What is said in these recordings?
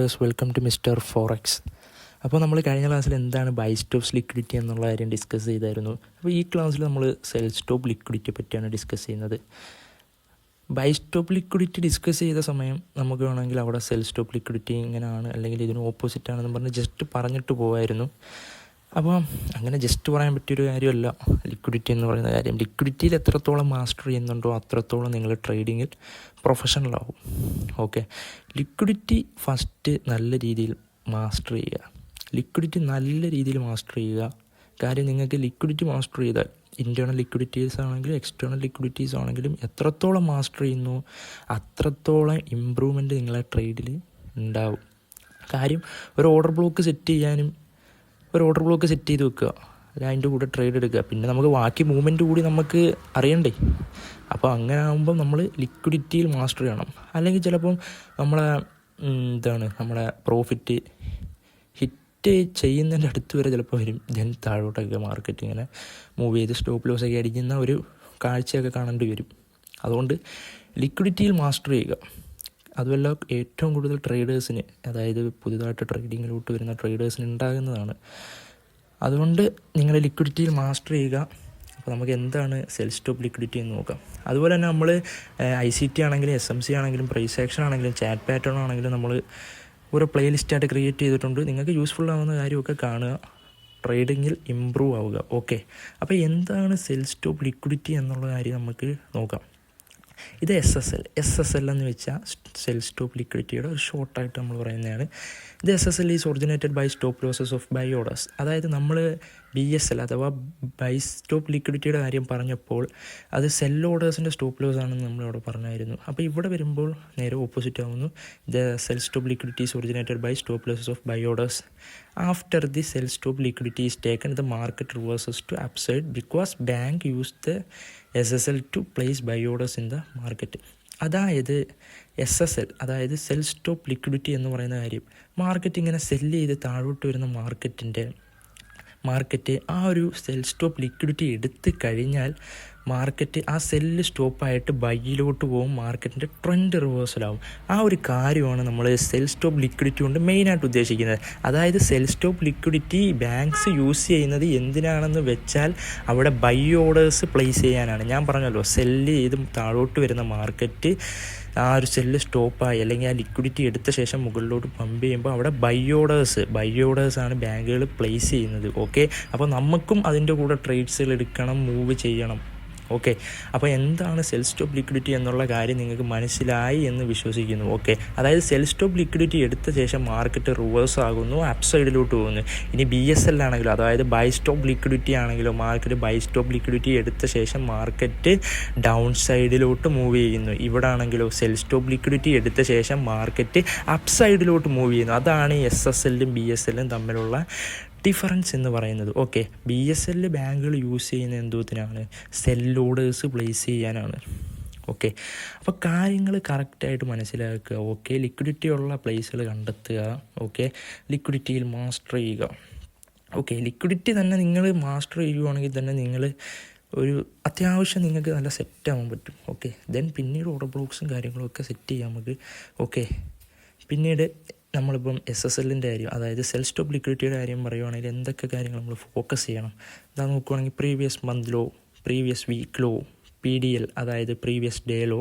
Traders, welcome to Mister Forex. അപ്പോൾ നമ്മൾ കഴിഞ്ഞ ക്ലാസ്സിൽ എന്താണ് ബൈ സ്റ്റോപ്സ് ലിക്വിഡിറ്റി എന്നുള്ള കാര്യം ഡിസ്കസ് ചെയ്തായിരുന്നു. അപ്പോൾ ഈ ക്ലാസ്സിൽ നമ്മൾ സെൽ സ്റ്റോപ്പ് ലിക്വിഡിറ്റിയെ പറ്റിയാണ് ഡിസ്കസ് ചെയ്യുന്നത്. ബൈ സ്റ്റോപ്പ് ലിക്വിഡിറ്റി ഡിസ്കസ് ചെയ്ത സമയം നമുക്ക് വേണമെങ്കിൽ അവിടെ സെൽ സ്റ്റോപ്പ് ലിക്വിഡിറ്റി ഇങ്ങനെയാണ് അല്ലെങ്കിൽ ഇതിന് ഓപ്പോസിറ്റ് ആണെന്ന് പറഞ്ഞ് ജസ്റ്റ് പറഞ്ഞിട്ട് പോകായിരുന്നു. അപ്പോൾ അങ്ങനെ ജസ്റ്റ് പറയാൻ പറ്റിയൊരു കാര്യമല്ല ലിക്വിഡിറ്റി എന്ന് പറയുന്ന കാര്യം. ലിക്വിഡിറ്റിയിൽ എത്രത്തോളം മാസ്റ്റർ ചെയ്യുന്നുണ്ടോ അത്രത്തോളം നിങ്ങൾ ട്രേഡിങ്ങിൽ പ്രൊഫഷണലാവും. ഓക്കെ, ലിക്വിഡിറ്റി ഫസ്റ്റ് നല്ല രീതിയിൽ മാസ്റ്റർ ചെയ്യുക. ലിക്വിഡിറ്റി നല്ല രീതിയിൽ മാസ്റ്റർ ചെയ്യുക. കാര്യം നിങ്ങൾക്ക് ലിക്വിഡിറ്റി മാസ്റ്റർ ചെയ്താൽ ഇൻറ്റേർണൽ ലിക്വിഡിറ്റീസ് ആണെങ്കിലും എക്സ്റ്റേർണൽ ലിക്വിഡിറ്റീസ് ആണെങ്കിലും എത്രത്തോളം മാസ്റ്റർ ചെയ്യുന്നു അത്രത്തോളം ഇമ്പ്രൂവ്മെൻറ്റ് നിങ്ങളെ ട്രേഡിൽ ഉണ്ടാവും. കാര്യം ഒരു ഓർഡർ ബ്ലോക്ക് സെറ്റ് ചെയ്ത് വെക്കുക, അല്ല അതിൻ്റെ കൂടെ ട്രേഡ് എടുക്കുക. പിന്നെ നമുക്ക് ബാക്കി മൂവ്മെൻറ്റ് കൂടി നമുക്ക് അറിയണ്ടേ. അപ്പോൾ അങ്ങനെ ആകുമ്പോൾ നമ്മൾ ലിക്വിഡിറ്റിയിൽ മാസ്റ്റർ ചെയ്യണം. അല്ലെങ്കിൽ ചിലപ്പം നമ്മുടെ പ്രോഫിറ്റ് ഹിറ്റ് ചെയ്യുന്നതിൻ്റെ അടുത്ത് വരെ ചിലപ്പോൾ വരും. ദെൻ താഴോട്ടൊക്കെ മാർക്കറ്റ് ഇങ്ങനെ മൂവ് ചെയ്ത് സ്റ്റോപ്പ് ലോസൊക്കെ അടിക്കുന്ന ഒരു കാഴ്ചയൊക്കെ കാണേണ്ടി വരും. അതുകൊണ്ട് ലിക്വിഡിറ്റിയിൽ മാസ്റ്റർ ചെയ്യുക. അതുമല്ല ഏറ്റവും കൂടുതൽ ട്രേഡേഴ്സിന്, അതായത് പുതുതായിട്ട് ട്രേഡിങ്ങിലോട്ട് വരുന്ന ട്രേഡേഴ്സിന് ഉണ്ടാകുന്നതാണ്. അതുകൊണ്ട് നിങ്ങൾ ലിക്വിഡിറ്റിയിൽ മാസ്റ്റർ ചെയ്യുക. അപ്പോൾ നമുക്ക് എന്താണ് സെൽ സ്റ്റോപ്പ് ലിക്വിഡിറ്റി എന്ന് നോക്കാം. അതുപോലെ തന്നെ നമ്മൾ ICT ആണെങ്കിലും SMC ആണെങ്കിലും പ്രൈസ് ആക്ഷൻ ആണെങ്കിലും ചാറ്റ് പാറ്റേൺ ആണെങ്കിലും നമ്മൾ ഒരു പ്ലേലിസ്റ്റായിട്ട് ക്രിയേറ്റ് ചെയ്തിട്ടുണ്ട്. നിങ്ങൾക്ക് യൂസ്ഫുൾ ആവുന്ന കാര്യമൊക്കെ കാണുക, ട്രേഡിങ്ങിൽ ഇമ്പ്രൂവ് ആവുക. ഓക്കെ, അപ്പോൾ എന്താണ് സെൽ സ്റ്റോപ്പ് ലിക്വിഡിറ്റി എന്നുള്ള കാര്യം നമുക്ക് നോക്കാം. ഇത് SSL എന്ന് വെച്ചാൽ സെൽ സ്റ്റോപ്പ് ലിക്വിഡിറ്റിയുടെ ഒരു ഷോർട്ടായിട്ട് നമ്മൾ പറയുന്നതാണ്. ഇത് SSL is originated by stop losses of buy orders. അതായത് നമ്മൾ BSL അഥവാ ബൈ സ്റ്റോപ്പ് ലിക്വിഡിറ്റിയുടെ കാര്യം പറഞ്ഞപ്പോൾ അത് സെൽ ഓർഡേഴ്സിൻ്റെ സ്റ്റോപ്പ് ലോസ് ആണെന്ന് നമ്മളിവിടെ പറഞ്ഞായിരുന്നു. അപ്പോൾ ഇവിടെ വരുമ്പോൾ നേരെ ഓപ്പോസിറ്റ് ആവുന്നു. The sell stop liquidity is originated by stop losses of buy orders. After the sell stop liquidity is taken the market reverses to upside because bank use the SSL to place buy orders in the market. അതായത് SSL അതായത് sell stop liquidity എന്ന് പറയുന്ന കാര്യം, market ഇങ്ങനെ cell ചെയ്ത് താഴോട്ട് വരുന്ന market ആ ഒരു സെൽ സ്റ്റോപ്പ് ലിക്വിഡിറ്റി എടുത്ത് കഴിഞ്ഞാൽ മാർക്കറ്റ് ആ സെല്ല് സ്റ്റോപ്പായിട്ട് ബൈയിലോട്ട് പോകും, മാർക്കറ്റിൻ്റെ ട്രെൻഡ് റിവേഴ്സലാവും. ആ ഒരു കാര്യമാണ് നമ്മൾ സെൽ സ്റ്റോപ്പ് ലിക്വിഡിറ്റി കൊണ്ട് മെയിനായിട്ട് ഉദ്ദേശിക്കുന്നത്. അതായത് sell stop liquidity banks use ചെയ്യുന്നത് എന്തിനാണെന്ന് വെച്ചാൽ അവിടെ ബൈ ഓർഡേഴ്സ് പ്ലേസ് ചെയ്യാനാണ്. ഞാൻ പറഞ്ഞല്ലോ, സെല്ല് ചെയ്ത് താഴോട്ട് വരുന്ന മാർക്കറ്റ് ആ ഒരു സെല്ല് സ്റ്റോപ്പായി അല്ലെങ്കിൽ ആ ലിക്വിഡിറ്റി എടുത്ത ശേഷം മുകളിലോട്ട് പമ്പ് ചെയ്യുമ്പോൾ അവിടെ ബൈ ഓർഡേഴ്സാണ് ബാങ്കുകൾ പ്ലേസ് ചെയ്യുന്നത്. ഓക്കെ, അപ്പോൾ നമുക്കും അതിൻ്റെ കൂടെ ട്രേഡ്സുകൾ എടുക്കണം, മൂവ് ചെയ്യണം. ഓക്കെ, അപ്പോൾ എന്താണ് സെൽ സ്റ്റോപ്പ് ലിക്വിഡിറ്റി എന്നുള്ള കാര്യം നിങ്ങൾക്ക് മനസ്സിലായി എന്ന് വിശ്വസിക്കുന്നു. ഓക്കെ, അതായത് സെൽ സ്റ്റോപ്പ് ലിക്വിഡിറ്റി എടുത്ത ശേഷം മാർക്കറ്റ് റിവേഴ്സ് ആകുന്നു, അപ്പ് സൈഡിലോട്ട് പോകുന്നു. ഇനി BSL ആണെങ്കിലോ, അതായത് ബൈ സ്റ്റോപ്പ് ലിക്വിഡിറ്റി ആണെങ്കിലോ, മാർക്കറ്റ് ബൈ സ്റ്റോപ്പ് ലിക്വിഡിറ്റി എടുത്ത ശേഷം മാർക്കറ്റ് ഡൗൺ സൈഡിലോട്ട് മൂവ് ചെയ്യുന്നു. ഇവിടെ ആണെങ്കിലോ സെൽ സ്റ്റോപ്പ് ലിക്വിഡിറ്റി എടുത്ത ശേഷം മാർക്കറ്റ് അപ്പ് സൈഡിലോട്ട് മൂവ് ചെയ്യുന്നു. അതാണ് SSLും BSLും തമ്മിലുള്ള ഡിഫറൻസ് എന്ന് പറയുന്നത്. ഓക്കെ, BSL ബാങ്കുകൾ യൂസ് ചെയ്യുന്ന എന്തോത്തിനാണ്? സെൽ ഓർഡേഴ്സ് പ്ലേസ് ചെയ്യാനാണ്. ഓക്കെ, അപ്പോൾ കാര്യങ്ങൾ കറക്റ്റായിട്ട് മനസ്സിലാക്കുക. ഓക്കെ, ലിക്വിഡിറ്റി ഉള്ള പ്ലേസുകൾ കണ്ടെത്തുക. ഓക്കെ, ലിക്വിഡിറ്റിയിൽ മാസ്റ്റർ ചെയ്യുക. ഓക്കെ, ലിക്വിഡിറ്റി തന്നെ നിങ്ങൾ മാസ്റ്റർ ചെയ്യുകയാണെങ്കിൽ തന്നെ നിങ്ങൾ ഒരു അത്യാവശ്യം നിങ്ങൾക്ക് നല്ല സെറ്റാകാൻ പറ്റും. ഓക്കെ, ദെൻ പിന്നീട് ഓർഡർ ബ്ലോക്സും കാര്യങ്ങളും ഒക്കെ സെറ്റ് ചെയ്യാം നമുക്ക്. ഓക്കെ, പിന്നീട് നമ്മളിപ്പം SSLൻ്റെ കാര്യം, അതായത് സെൽ സ്റ്റോപ്പ് ലിക്വിഡിറ്റിയുടെ കാര്യം പറയുകയാണെങ്കിൽ എന്തൊക്കെ കാര്യങ്ങൾ നമ്മൾ ഫോക്കസ് ചെയ്യണം എന്താ നോക്കുകയാണെങ്കിൽ, previous month low, previous week low, PDL അതായത് പ്രീവിയസ് ഡേ ലോ,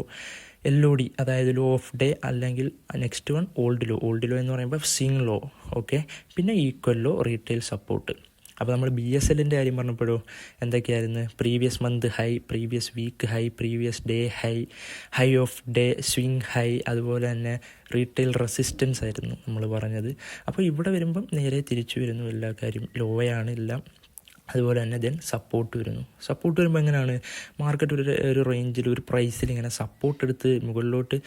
LOD അതായത് ലോ ഓഫ് ഡേ, അല്ലെങ്കിൽ നെക്സ്റ്റ് വൺ ഓൾഡ് ലോ എന്ന് പറയുമ്പോൾ സ്വിംഗ് ലോ. ഓക്കെ, പിന്നെ ഈക്വൽ ലോ, റീറ്റെയിൽ സപ്പോർട്ട്. അപ്പോൾ നമ്മൾ BSLൻ്റെ കാര്യം പറഞ്ഞപ്പോഴോ എന്തൊക്കെയായിരുന്നു? Previous month high, previous week high, previous day high, high of day, swing high, അതുപോലെ തന്നെ റീറ്റെയിൽ റെസിസ്റ്റൻസ് ആയിരുന്നു നമ്മൾ പറഞ്ഞത്. അപ്പോൾ ഇവിടെ വരുമ്പം നേരെ തിരിച്ചു വരുന്നു എല്ലാ കാര്യം, ലോയാണ് എല്ലാം. അതുപോലെ തന്നെ ദെൻ സപ്പോർട്ട് വരുമ്പോൾ എങ്ങനെയാണ്? മാർക്കറ്റ് ഒരു റേഞ്ചിൽ ഒരു പ്രൈസിൽ ഇങ്ങനെ സപ്പോർട്ട് എടുത്ത് മുകളിലോട്ട്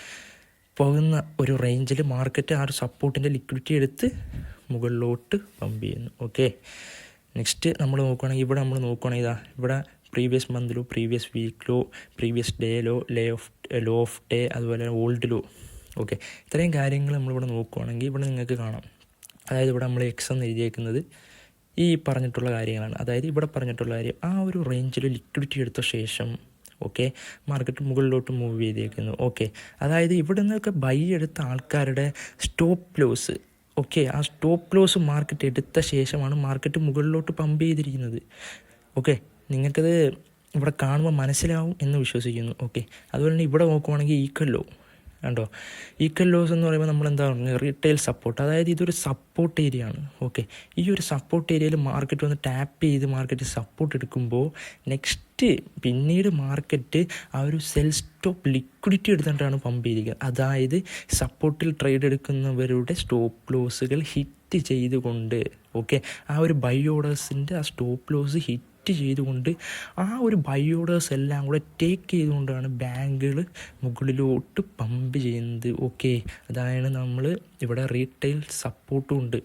പോകുന്ന ഒരു റേഞ്ചിൽ മാർക്കറ്റ് ആ ഒരു സപ്പോർട്ടിൻ്റെ ലിക്വിഡിറ്റി എടുത്ത് മുകളിലോട്ട് പമ്പ് ചെയ്യുന്നു. ഓക്കെ, നെക്സ്റ്റ് നമ്മൾ നോക്കുകയാണെങ്കിൽ ഇവിടെ previous month low, previous week low, previous day low, low of day, അതുപോലെ ഓൾഡ് ലോ. ഓക്കെ, ഇത്രയും കാര്യങ്ങൾ നമ്മളിവിടെ നോക്കുകയാണെങ്കിൽ ഇവിടെ നിങ്ങൾക്ക് കാണാം. അതായത് ഇവിടെ നമ്മൾ X എന്ന് എഴുതിയേക്കുന്നത് ഈ പറഞ്ഞിട്ടുള്ള കാര്യങ്ങളാണ്. അതായത് ഇവിടെ പറഞ്ഞിട്ടുള്ള കാര്യം, ആ ഒരു റേഞ്ചിൽ ലിക്വിഡിറ്റി എടുത്ത ശേഷം ഓക്കെ മാർക്കറ്റ് മുകളിലോട്ട് മൂവ് ചെയ്തേക്കുന്നു. ഓക്കെ, അതായത് ഇവിടെ നിന്നൊക്കെ ബൈ എടുത്ത ആൾക്കാരുടെ സ്റ്റോപ്പ് ലോസ് ഓക്കെ, ആ സ്റ്റോപ്പ് ലോസ് മാർക്കറ്റ് എടുത്ത ശേഷമാണ് മാർക്കറ്റ് മുകളിലോട്ട് പമ്പ് ചെയ്തിരിക്കുന്നത്. ഓക്കെ, നിങ്ങൾക്കത് ഇവിടെ കാണുമ്പോൾ മനസ്സിലാവും എന്ന് വിശ്വസിക്കുന്നു. ഓക്കെ, അതുപോലെ തന്നെ ഇവിടെ നോക്കുവാണെങ്കിൽ ഈക്വൽ ലോ കണ്ടോ. ഈക്വൽ ലോസ് എന്ന് പറയുമ്പോൾ നമ്മൾ എന്താണ് റീറ്റെയിൽ സപ്പോർട്ട്, അതായത് ഇതൊരു സപ്പോർട്ട് ഏരിയ ആണ്. ഓക്കെ, ഈ ഒരു സപ്പോർട്ട് ഏരിയയിൽ മാർക്കറ്റ് വന്ന് ടാപ്പ് ചെയ്ത് മാർക്കറ്റ് സപ്പോർട്ട് എടുക്കുമ്പോൾ നെക്സ്റ്റ് പിന്നീട് മാർക്കറ്റ് ആ ഒരു സെൽ സ്റ്റോപ്പ് ലിക്വിഡിറ്റി എടുത്തിട്ടാണ് പമ്പ് ചെയ്തിരിക്കുന്നത്. അതായത് സപ്പോർട്ടിൽ ട്രേഡ് എടുക്കുന്നവരുടെ സ്റ്റോപ്പ് ലോസുകൾ ഹിറ്റ് ചെയ്തുകൊണ്ട്, ഓക്കെ, ആ ഒരു ബൈ ഓർഡേഴ്സിൻ്റെ ആ സ്റ്റോപ്പ് ലോസ് ഹിറ്റ് ചെയ്തുകൊണ്ട് ആ ഒരു ബൈ ഓർഡേഴ്സ് എല്ലാം കൂടെ ടേക്ക് ചെയ്തുകൊണ്ടാണ് ബാങ്കുകൾ മുകളിലോട്ട് പമ്പ് ചെയ്യുന്നത്. ഓക്കെ, അതാണ് നമ്മൾ ഇവിടെ റീറ്റെയിൽ സപ്പോർട്ടും ഉണ്ട്.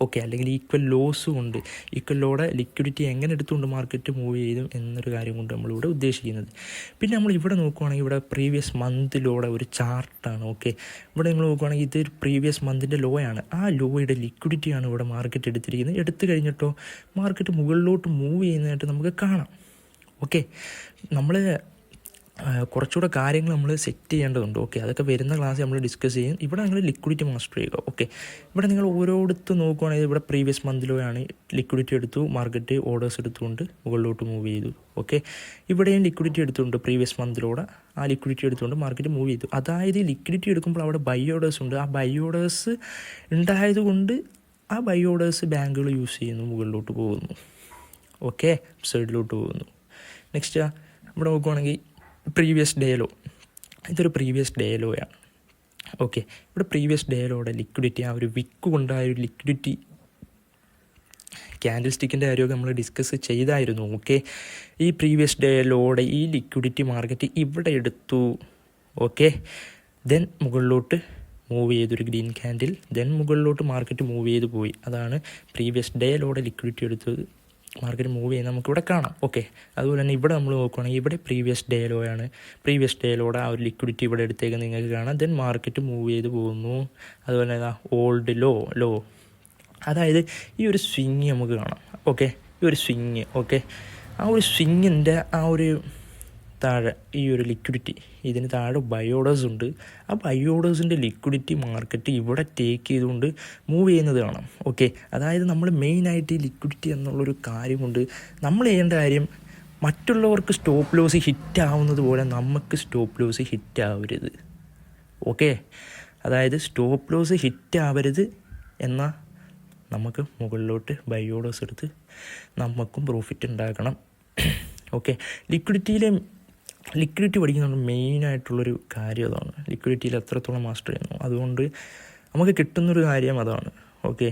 ഓക്കെ, അല്ലെങ്കിൽ ഈക്വൽ ലോസും ഉണ്ട്. ഈക്വൽ ലോയുടെ ലിക്വിഡിറ്റി എങ്ങനെ എടുത്തുകൊണ്ട് മാർക്കറ്റ് മൂവ് ചെയ്തും എന്നൊരു കാര്യം കൊണ്ട് നമ്മളിവിടെ ഉദ്ദേശിക്കുന്നത്. പിന്നെ നമ്മൾ ഇവിടെ നോക്കുവാണെങ്കിൽ ഇവിടെ പ്രീവിയസ് മന്തിലൂടെ ഒരു ചാർട്ടാണ്. ഓക്കെ, ഇവിടെ നിങ്ങൾ നോക്കുവാണെങ്കിൽ ഇതൊരു പ്രീവിയസ് മന്തിൻ്റെ ലോ ആണ്. ആ ലോയുടെ ലിക്വിഡിറ്റിയാണ് ഇവിടെ മാർക്കറ്റ് എടുത്തിരിക്കുന്നത്. എടുത്തു കഴിഞ്ഞിട്ടോ മാർക്കറ്റ് മുകളിലോട്ട് മൂവ് ചെയ്യുന്നതായിട്ട് നമുക്ക് കാണാം. ഓക്കെ, നമ്മൾ കുറച്ചുകൂടെ കാര്യങ്ങൾ നമ്മൾ സെറ്റ് ചെയ്യേണ്ടതുണ്ട്. ഓക്കെ, അതൊക്കെ വരുന്ന ക്ലാസ് നമ്മൾ ഡിസ്കസ് ചെയ്യും. ഇവിടെ നിങ്ങൾ ലിക്വിഡിറ്റി മാസ്റ്റർ ചെയ്യുക. ഓക്കെ, ഇവിടെ നിങ്ങൾ ഓരോടത്ത് നോക്കുകയാണെങ്കിൽ ഇവിടെ പ്രീവിയസ് മന്തിലാണ് ലിക്വിഡിറ്റി എടുത്തു, മാർക്കറ്റ് ഓർഡേഴ്സ് എടുത്തുകൊണ്ട് മുകളിലോട്ട് മൂവ് ചെയ്തു. ഓക്കെ, ഇവിടെയും ലിക്വിഡിറ്റി എടുത്തുകൊണ്ട് പ്രീവിയസ് മന്തിലൂടെ ആ ലിക്വിഡിറ്റി എടുത്തുകൊണ്ട് മാർക്കറ്റ് മൂവ് ചെയ്തു. അതായത് ലിക്വിഡിറ്റി എടുക്കുമ്പോൾ അവിടെ ബൈ ഓർഡേഴ്സ് ഉണ്ട്. ആ ബൈ ഓർഡേഴ്സ് ഉണ്ടായതുകൊണ്ട് ആ ബൈ ഓർഡേഴ്സ് ബാങ്കുകൾ യൂസ് ചെയ്യുന്നു, മുകളിലോട്ട് പോകുന്നു. ഓക്കെ, സൈഡിലോട്ട് പോകുന്നു. നെക്സ്റ്റ് ഇവിടെ നോക്കുവാണെങ്കിൽ പ്രീവിയസ് ഡേ ലോ, ഇതൊരു പ്രീവിയസ് ഡേ ലോയാണ്. ഓക്കെ, ഇവിടെ പ്രീവിയസ് ഡേ ലോയുടെ ലിക്വിഡിറ്റി, ആ ഒരു വിക്ക് കൊണ്ടായ ഒരു ലിക്വിഡിറ്റി ക്യാൻഡിൽ സ്റ്റിക്കിൻ്റെ കാര്യമൊക്കെ നമ്മൾ ഡിസ്കസ് ചെയ്തായിരുന്നു. ഓക്കെ, ഈ പ്രീവിയസ് ഡേ ലോയുടെ ഈ ലിക്വിഡിറ്റി മാർക്കറ്റ് ഇവിടെ എടുത്തു. ഓക്കെ, ദെൻ മുകളിലോട്ട് മൂവ് ചെയ്തൊരു ഗ്രീൻ ക്യാൻഡിൽ, ദെൻ മുകളിലോട്ട് മാർക്കറ്റ് മൂവ് ചെയ്ത് പോയി. അതാണ് പ്രീവിയസ് ഡേ ലോയുടെ ലിക്വിഡിറ്റി എടുത്തത് മാർക്കറ്റ് മൂവ് ചെയ്യുന്നത് നമുക്കിവിടെ കാണാം. ഓക്കെ, അതുപോലെ തന്നെ ഇവിടെ നമ്മൾ നോക്കുകയാണെങ്കിൽ ഇവിടെ പ്രീവിയസ് ഡേ ലോ ആണ്. പ്രീവിയസ് ഡേ ലോയുടെ ആ ഒരു ലിക്വിഡിറ്റി ഇവിടെ എടുത്തേക്ക് നിങ്ങൾക്ക് കാണാം. ദെൻ മാർക്കറ്റ് മൂവ് ചെയ്ത് പോകുന്നു. അതുപോലെ തന്നെ ഓൾഡ് ലോ, അതായത് ഈ ഒരു സ്വിങ് നമുക്ക് കാണാം. ഓക്കെ, ഈ ഒരു സ്വിങ്, ഓക്കെ, ആ ഒരു സ്വിങ്ങിൻ്റെ ആ ഒരു താഴെ ഈ ഒരു ലിക്വിഡിറ്റി, ഇതിന് താഴെ ബൈ ഓർഡേഴ്സ് ഉണ്ട്. ആ ബൈ ഓർഡേഴ്സിൻ്റെ ലിക്വിഡിറ്റി മാർക്കറ്റ് ഇവിടെ ടേക്ക് ചെയ്തുകൊണ്ട് മൂവ് ചെയ്യുന്നത് കാണാം. ഓക്കെ, അതായത് നമ്മൾ മെയിനായിട്ട് ഈ ലിക്വിഡിറ്റി എന്നുള്ളൊരു കാര്യം കൊണ്ട് നമ്മൾ ചെയ്യേണ്ട കാര്യം, മറ്റുള്ളവർക്ക് സ്റ്റോപ്പ് ലോസ് ഹിറ്റ് ആവുന്നത് പോലെ നമുക്ക് സ്റ്റോപ്പ് ലോസ് ഹിറ്റ് ആവരുത്. ഓക്കെ, അതായത് സ്റ്റോപ്പ് ലോസ് ഹിറ്റ് ആവരുത് എന്നാൽ നമുക്ക് മുകളിലോട്ട് ബൈ ഓർഡേഴ്സ് എടുത്ത് നമുക്കും പ്രോഫിറ്റ് ഉണ്ടാക്കണം. ഓക്കെ, ലിക്വിഡിറ്റി പഠിക്കുന്നത് മെയിനായിട്ടുള്ളൊരു കാര്യം അതാണ്. ലിക്വിഡിറ്റിയിൽ എത്രത്തോളം മാസ്റ്റർ ചെയ്യുന്നു, അതുകൊണ്ട് നമുക്ക് കിട്ടുന്നൊരു കാര്യം അതാണ്. ഓക്കെ,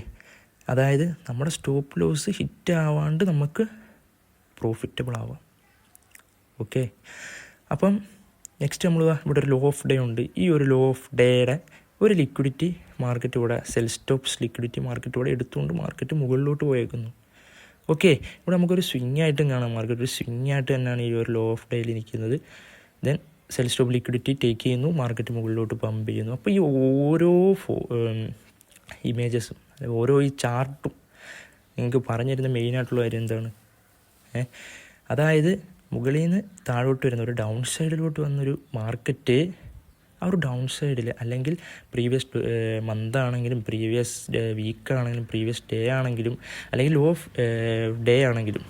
അതായത് നമ്മുടെ സ്റ്റോപ്പ് ലോസ് ഹിറ്റ് ആവാണ്ട് നമുക്ക് പ്രോഫിറ്റബിൾ ആവാം. ഓക്കെ, അപ്പം നെക്സ്റ്റ് നമ്മൾ ഇവിടെ ഒരു ലോ ഓഫ് ഡേ ഉണ്ട്. ഈ ഒരു ലോ ഓഫ് ഡേയുടെ ഒരു ലിക്വിഡിറ്റി മാർക്കറ്റ് ഇവിടെ സെൽ സ്റ്റോപ്സ് ലിക്വിഡിറ്റി മാർക്കറ്റ് ഇവിടെ എടുത്തുകൊണ്ട് മാർക്കറ്റ് മുകളിലോട്ട് പോയേക്കുന്നു. ഓക്കെ, ഇവിടെ നമുക്കൊരു സ്വിങ് ആയിട്ടും കാണാം. മാർക്കറ്റ് ഒരു സ്വിങ് ആയിട്ട് തന്നെയാണ് ഈ ഒരു ലോ ഓഫ് ഡേയിൽ നിൽക്കുന്നത്. Then cell stop liquidity take ചെയ്യുന്നു, മാർക്കറ്റ് മുകളിലോട്ട് പമ്പ് ചെയ്യുന്നു. അപ്പോൾ ഈ ഓരോ ഇമേജസും ഓരോ ഈ ചാർട്ടും നിങ്ങൾക്ക് പറഞ്ഞിരുന്ന മെയിനായിട്ടുള്ള കാര്യം എന്താണ്, അതായത് മുകളിൽ നിന്ന് താഴോട്ട് വരുന്ന ഒരു ഡൗൺ സൈഡിലോട്ട് വന്നൊരു മാർക്കറ്റ്, ആ ഒരു ഡൗൺ സൈഡിൽ അല്ലെങ്കിൽ പ്രീവിയസ് മന്താണെങ്കിലും പ്രീവിയസ് വീക്കാണെങ്കിലും പ്രീവിയസ് ഡേ ആണെങ്കിലും അല്ലെങ്കിൽ ലോ ഓഫ് ഡേ ആണെങ്കിലും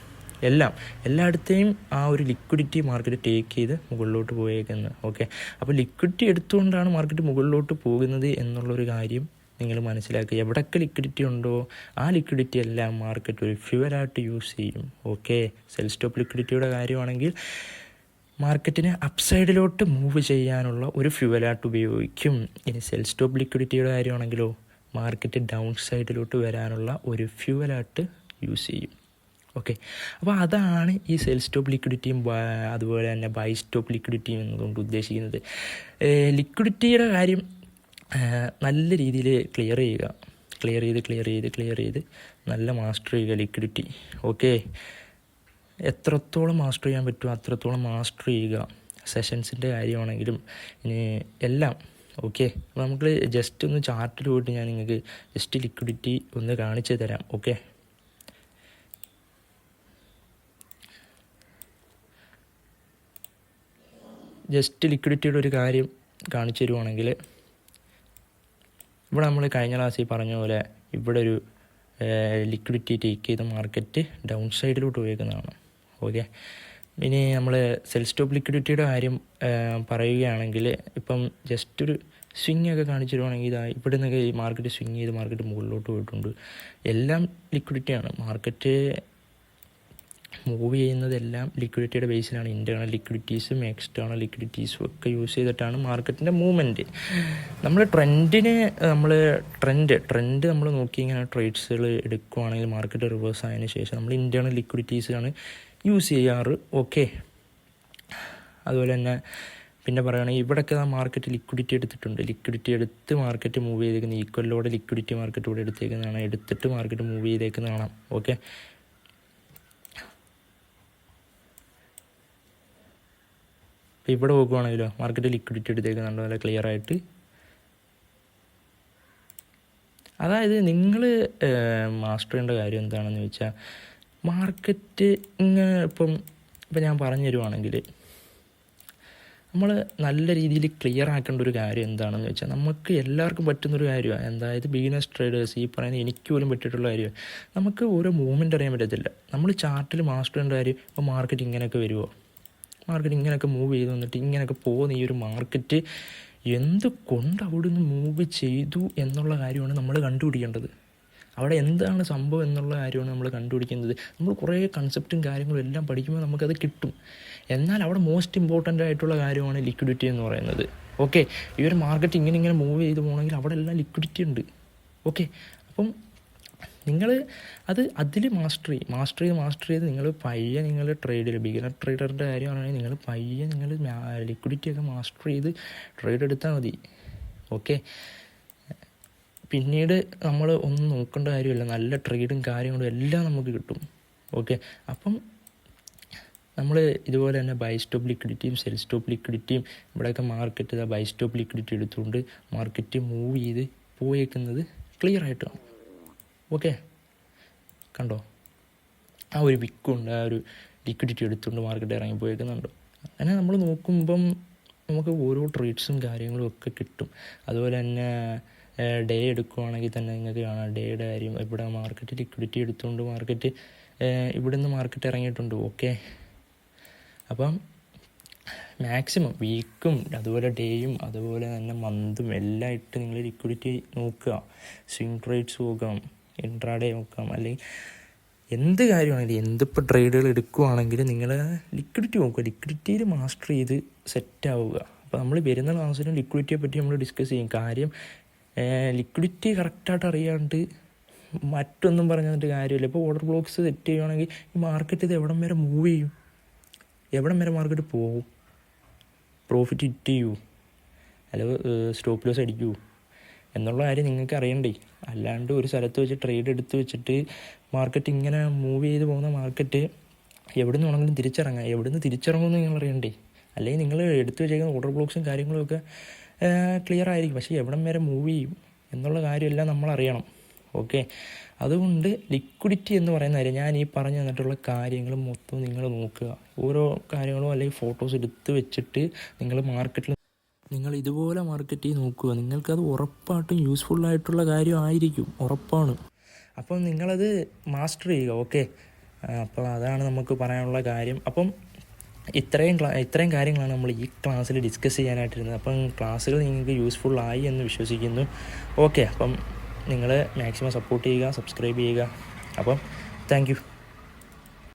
എല്ലായിടത്തെയും ആ ഒരു ലിക്വിഡിറ്റി മാർക്കറ്റ് ടേക്ക് ചെയ്ത് മുകളിലോട്ട് പോയേക്കുന്നത്. ഓക്കെ, അപ്പോൾ ലിക്വിഡിറ്റി എടുത്തുകൊണ്ടാണ് മാർക്കറ്റ് മുകളിലോട്ട് പോകുന്നത് എന്നുള്ളൊരു കാര്യം നിങ്ങൾ മനസ്സിലാക്കുക. എവിടെയൊക്കെ ലിക്വിഡിറ്റി ഉണ്ടോ ആ ലിക്വിഡിറ്റി എല്ലാം മാർക്കറ്റ് ഒരു ഫ്യൂവലായിട്ട് യൂസ് ചെയ്യും. ഓക്കെ, സെൽ സ്റ്റോപ്പ് ലിക്വിഡിറ്റിയുടെ കാര്യമാണെങ്കിൽ മാർക്കറ്റിനെ അപ്സൈഡിലോട്ട് മൂവ് ചെയ്യാനുള്ള ഒരു ഫ്യൂവലായിട്ട് ഉപയോഗിക്കും. ഇനി സെൽ സ്റ്റോപ്പ് ലിക്വിഡിറ്റിയുടെ കാര്യമാണെങ്കിലോ മാർക്കറ്റ് ഡൗൺ സൈഡിലോട്ട് വരാനുള്ള ഒരു ഫ്യൂവലായിട്ട് യൂസ് ചെയ്യും. ഓക്കെ, അപ്പോൾ അതാണ് ഈ സെൽ സ്റ്റോപ്പ് ലിക്വിഡിറ്റിയും അതുപോലെ തന്നെ ബൈ സ്റ്റോപ്പ് ലിക്വിഡിറ്റിയും എന്നതുകൊണ്ട് ഉദ്ദേശിക്കുന്നത്. ലിക്വിഡിറ്റിയുടെ കാര്യം നല്ല രീതിയിൽ ക്ലിയർ ചെയ്ത് നല്ല മാസ്റ്റർ ചെയ്യുക ലിക്വിഡിറ്റി. ഓക്കെ, എത്രത്തോളം മാസ്റ്റർ ചെയ്യാൻ പറ്റുമോ അത്രത്തോളം മാസ്റ്റർ ചെയ്യുക. സെഷൻസിൻ്റെ കാര്യമാണെങ്കിലും ഇനി എല്ലാം. ഓക്കെ, അപ്പോൾ നമുക്ക് ജസ്റ്റ് ഒന്ന് ചാർട്ടിൽ പോയിട്ട് ഞാൻ നിങ്ങൾക്ക് ജസ്റ്റ് ലിക്വിഡിറ്റി ഒന്ന് കാണിച്ചു തരാം. ഓക്കെ, ജസ്റ്റ് ലിക്വിഡിറ്റിയുടെ ഒരു കാര്യം കാണിച്ചു തരുവാണെങ്കിൽ ഇവിടെ നമ്മൾ കഴിഞ്ഞ ക്ലാസ്സിൽ പറഞ്ഞ പോലെ ഇവിടെ ഒരു ലിക്വിഡിറ്റി ടേക്ക് ചെയ്ത് മാർക്കറ്റ് ഡൗൺ സൈഡിലോട്ട് പോയേക്കുന്നതാണ്. ഓക്കെ, ഇനി നമ്മൾ സെൽ സ്റ്റോപ്പ് ലിക്വിഡിറ്റിയുടെ കാര്യം പറയുകയാണെങ്കിൽ ഇപ്പം ജസ്റ്റ് ഒരു സ്വിങ് ഒക്കെ കാണിച്ചിരുവാണെങ്കിൽ ഇതാ ഇവിടെ നിന്നൊക്കെ ഈ മാർക്കറ്റ് സ്വിങ് ചെയ്ത് മാർക്കറ്റ് മുകളിലോട്ട് പോയിട്ടുണ്ട്. എല്ലാം ലിക്വിഡിറ്റിയാണ്. മാർക്കറ്റ് മൂവ് ചെയ്യുന്നതെല്ലാം ലിക്വിഡിറ്റിയുടെ ബേസിലാണ്. ഇൻറ്റേർണൽ ലിക്വിഡിറ്റീസും എക്സ്റ്റേണൽ ലിക്വിഡിറ്റീസും ഒക്കെ യൂസ് ചെയ്തിട്ടാണ് മാർക്കറ്റിൻ്റെ മൂവ്മെൻറ്റ്. നമ്മൾ ട്രെൻഡ് നമ്മൾ നോക്കി ഇങ്ങനെ ട്രേഡ്സുകൾ എടുക്കുകയാണെങ്കിൽ മാർക്കറ്റ് റിവേഴ്സ് ആയതിനു ശേഷം നമ്മൾ ഇൻറ്റേർണൽ ലിക്വിഡിറ്റീസാണ് യൂസ് ചെയ്യാറ്. ഓക്കെ, അതുപോലെ തന്നെ പിന്നെ പറയുകയാണെങ്കിൽ ഇവിടെയൊക്കെ മാർക്കറ്റ് ലിക്വിഡിറ്റി എടുത്തിട്ടുണ്ട്. ലിക്വിഡിറ്റി എടുത്ത് മാർക്കറ്റ് മൂവ് ചെയ്തേക്കുന്ന ഈക്വലിലൂടെ ലിക്വിഡിറ്റി മാർക്കറ്റ് ഇവിടെ എടുത്തേക്കുന്നതാണ്. എടുത്തിട്ട് മാർക്കറ്റ് മൂവ് ചെയ്തേക്കുന്ന കാണാം. ഓക്കെ, അപ്പോൾ ഇവിടെ നോക്കുവാണെങ്കിലോ മാർക്കറ്റ് ലിക്വിഡിറ്റി എടുത്തേക്കുന്നുണ്ടോ നല്ല ക്ലിയർ ആയിട്ട്. അതായത് നിങ്ങൾ മാസ്റ്റർ ചെയ്യേണ്ട കാര്യം എന്താണെന്ന് വെച്ചാൽ മാർക്കറ്റ് ഇങ്ങനെ ഇപ്പം ഞാൻ പറഞ്ഞു തരുവാണെങ്കിൽ നമ്മൾ നല്ല രീതിയിൽ ക്ലിയർ ആക്കേണ്ട ഒരു കാര്യം എന്താണെന്ന് വെച്ചാൽ നമുക്ക് എല്ലാവർക്കും പറ്റുന്നൊരു കാര്യമാണ്. അതായത് ബിഗിനേഴ്സ് ട്രേഡേഴ്സ് ഈ പറയുന്നത് എനിക്ക് പോലും പറ്റിയിട്ടുള്ള കാര്യമാണ്. നമുക്ക് ഓരോ മൂവ്മെൻറ്റ് അറിയാൻ പറ്റത്തില്ല. നമ്മൾ ചാർട്ടിൽ മാസ്റ്റർ ചെയ്യേണ്ട കാര്യം ഇപ്പോൾ മാർക്കറ്റ് ഇങ്ങനെയൊക്കെ വരുമോ, മാർക്കറ്റ് ഇങ്ങനെയൊക്കെ മൂവ് ചെയ്ത് വന്നിട്ട് ഇങ്ങനെയൊക്കെ പോകുന്ന ഈ ഒരു മാർക്കറ്റ് എന്തുകൊണ്ട് അവിടെ നിന്ന് മൂവ് ചെയ്തു എന്നുള്ള കാര്യമാണ് നമ്മൾ കണ്ടുപിടിക്കേണ്ടത്. അവിടെ എന്താണ് സംഭവം എന്നുള്ള കാര്യമാണ് നമ്മൾ കണ്ടുപിടിക്കുന്നത്. നമ്മൾ കുറേ കൺസെപ്റ്റും കാര്യങ്ങളും എല്ലാം പഠിക്കുമ്പോൾ നമുക്കത് കിട്ടും. എന്നാൽ അവിടെ മോസ്റ്റ് ഇമ്പോർട്ടൻ്റ് ആയിട്ടുള്ള കാര്യമാണ് ലിക്വിഡിറ്റി എന്ന് പറയുന്നത്. ഓക്കെ, ഈ ഒരു മാർക്കറ്റ് ഇങ്ങനെ മൂവ് ചെയ്ത് പോകണമെങ്കിൽ അവിടെ എല്ലാം ലിക്വിഡിറ്റി ഉണ്ട്. ഓക്കെ, അപ്പം നിങ്ങൾ അതിൽ മാസ്റ്റർ ചെയ്ത് നിങ്ങൾ പയ്യെ നിങ്ങൾ ട്രേഡിൽ ബിഗിനർ ട്രേഡറിൻ്റെ കാര്യമാണെങ്കിൽ നിങ്ങൾ പയ്യെ നിങ്ങൾ ലിക്വിഡിറ്റിയൊക്കെ മാസ്റ്റർ ചെയ്ത് ട്രേഡ് എടുത്താൽ മതി. ഓക്കെ, പിന്നീട് നമ്മൾ ഒന്നും നോക്കേണ്ട കാര്യമില്ല. നല്ല ട്രേഡും കാര്യങ്ങളും എല്ലാം നമുക്ക് കിട്ടും. ഓക്കെ, അപ്പം നമ്മൾ ഇതുപോലെ തന്നെ ബൈ സ്റ്റോപ്പ് ലിക്വിഡിറ്റിയും സെൽ സ്റ്റോപ്പ് ലിക്വിഡിറ്റിയും ഇവിടെയൊക്കെ മാർക്കറ്റ് ബൈ സ്റ്റോപ്പ് ലിക്വിഡിറ്റി എടുത്തുകൊണ്ട് മാർക്കറ്റ് മൂവ് ചെയ്ത് പോയേക്കുന്നത് ക്ലിയർ ആയിട്ടാണ്. ഓക്കെ, കണ്ടോ ആ ഒരു വിക്കുണ്ട്, ആ ഒരു ലിക്വിഡിറ്റി എടുത്തുകൊണ്ട് മാർക്കറ്റ് ഇറങ്ങി പോയേക്കുന്നുണ്ടോ. അങ്ങനെ നമ്മൾ നോക്കുമ്പം നമുക്ക് ഓരോ ട്രേഡ്സും കാര്യങ്ങളും ഒക്കെ കിട്ടും. അതുപോലെ തന്നെ ഡേ എടുക്കുവാണെങ്കിൽ തന്നെ നിങ്ങൾക്ക് കാണാം ഡേയുടെ കാര്യം. ഇവിടെ മാർക്കറ്റ് ലിക്വിഡിറ്റി എടുത്തുകൊണ്ട് മാർക്കറ്റ് ഇവിടെ നിന്ന് മാർക്കറ്റ് ഇറങ്ങിയിട്ടുണ്ട്. ഓക്കെ, അപ്പം മാക്സിമം വീക്കും അതുപോലെ ഡേയും അതുപോലെ തന്നെ മന്തും എല്ലാം ഇട്ട് നിങ്ങൾ ലിക്വിഡിറ്റി നോക്കുക. സ്വിങ് ട്രേഡ്സ് നോക്കാം, ഇൻട്രാഡേ നോക്കാം, അല്ലെങ്കിൽ എന്ത് കാര്യമാണെങ്കിലും എന്തിപ്പോൾ ട്രേഡുകൾ എടുക്കുകയാണെങ്കിൽ നിങ്ങൾ ലിക്വിഡിറ്റി നോക്കുക. ലിക്വിഡിറ്റിയിൽ മാസ്റ്റർ ചെയ്ത് സെറ്റ് ആവുക. അപ്പോൾ നമ്മൾ വരുന്ന ക്ലാസ്സിലും ലിക്വിഡിറ്റിയെ പറ്റി നമ്മൾ ഡിസ്കസ് ചെയ്യും. കാര്യം ലിക്വിഡിറ്റി കറക്റ്റായിട്ട് അറിയാണ്ട് മറ്റൊന്നും പറഞ്ഞിട്ട് കാര്യമില്ല. ഇപ്പോൾ ഓർഡർ ബ്ലോക്സ് സെറ്റ് ചെയ്യുകയാണെങ്കിൽ ഈ മാർക്കറ്റ് ഇത് എവിടം വരെ മൂവ് ചെയ്യും, എവിടം വരെ മാർക്കറ്റ് പോകും, പ്രോഫിറ്റ് ഹിറ്റ് ചെയ്യൂ അല്ലെങ്കിൽ സ്റ്റോപ്പ് ലോസ് അടിക്കൂ എന്നുള്ള കാര്യം നിങ്ങൾക്ക് അറിയണ്ടേ. അല്ലാണ്ട് ഒരു സ്ഥലത്ത് വെച്ച് ട്രേഡ് എടുത്ത് വെച്ചിട്ട് മാർക്കറ്റ് ഇങ്ങനെ മൂവ് ചെയ്ത് പോകുന്ന മാർക്കറ്റ് എവിടെ നിന്ന് വേണമെങ്കിലും തിരിച്ചിറങ്ങാം. എവിടെ നിന്ന് തിരിച്ചിറങ്ങുമെന്ന് നിങ്ങൾ അറിയണ്ടേ. അല്ലെങ്കിൽ നിങ്ങൾ എടുത്തു വെച്ചേക്കുന്ന ഓർഡർ ബ്ലോക്സും കാര്യങ്ങളുമൊക്കെ ക്ലിയർ ആയിരിക്കും, പക്ഷേ എവിടം വരെ മൂവ് ചെയ്യും എന്നുള്ള കാര്യമെല്ലാം നമ്മൾ അറിയണം. ഓക്കെ, അതുകൊണ്ട് ലിക്വിഡിറ്റി എന്ന് പറയുന്ന കാര്യം ഞാൻ ഈ പറഞ്ഞു തന്നിട്ടുള്ള കാര്യങ്ങൾ മൊത്തം നിങ്ങൾ നോക്കുക. ഓരോ കാര്യങ്ങളും അല്ലെങ്കിൽ ഫോട്ടോസ് എടുത്ത് വെച്ചിട്ട് നിങ്ങൾ മാർക്കറ്റിൽ നിങ്ങൾ ഇതുപോലെ മാർക്കറ്റിൽ നോക്കുക. നിങ്ങൾക്കത് ഉറപ്പായിട്ടും യൂസ്ഫുള്ളായിട്ടുള്ള കാര്യമായിരിക്കും, ഉറപ്പാണ്. അപ്പം നിങ്ങളത് മാസ്റ്റർ ചെയ്യുക. ഓക്കെ, അപ്പോൾ അതാണ് നമുക്ക് പറയാനുള്ള കാര്യം. അപ്പം ഇത്രയും കാര്യങ്ങളാണ് നമ്മൾ ഈ ക്ലാസ്സിൽ ഡിസ്കസ് ചെയ്യാനായിട്ടിരുന്നത്. അപ്പം ക്ലാസ്സുകൾ നിങ്ങൾക്ക് യൂസ്ഫുള്ളായി എന്ന് വിശ്വസിക്കുന്നു. ഓക്കെ, അപ്പം നിങ്ങൾ മാക്സിമം സപ്പോർട്ട് ചെയ്യുക, സബ്സ്ക്രൈബ് ചെയ്യുക. അപ്പം താങ്ക് യു.